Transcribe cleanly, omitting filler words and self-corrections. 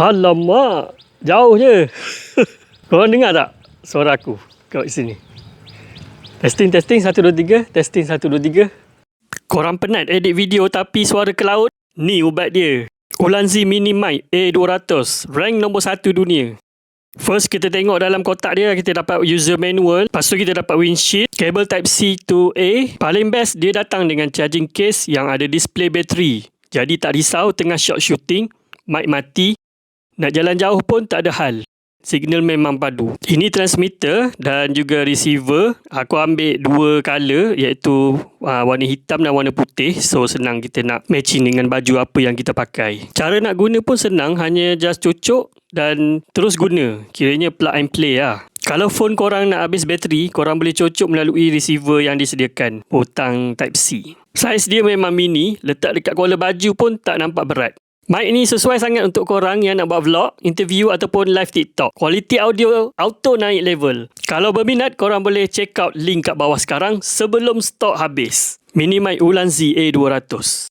Alamak, jauh je. Korang dengar tak suara aku kat sini? Testing, 1, 2, 3. Testing, 1, 2, 3. Korang penat edit video tapi suara ke laut? Ni ubat dia. Ulanzi Mini Mic A200, rank nombor 1 dunia. First, kita tengok dalam kotak dia, kita dapat user manual. Lepas tu kita dapat windshield, kabel Type-C to A. Paling best, dia datang dengan charging case yang ada display bateri. Jadi tak risau tengah short shooting, mic mati, nak jalan jauh pun tak ada hal. Signal memang padu. Ini transmitter dan juga receiver. Aku ambil dua color, iaitu warna hitam dan warna putih. So senang kita nak matching dengan baju apa yang kita pakai. Cara nak guna pun senang, hanya just cucuk dan terus guna. Kiranya plug and play lah. Kalau phone korang nak habis bateri, korang boleh cocok melalui receiver yang disediakan, butang Type-C. Saiz dia memang mini, letak dekat collar baju pun tak nampak berat. Mic ni sesuai sangat untuk korang yang nak buat vlog, interview ataupun live TikTok. Kualiti audio auto naik level. Kalau berminat, korang boleh check out link kat bawah sekarang sebelum stok habis. Mini Mic Ulanzi A200.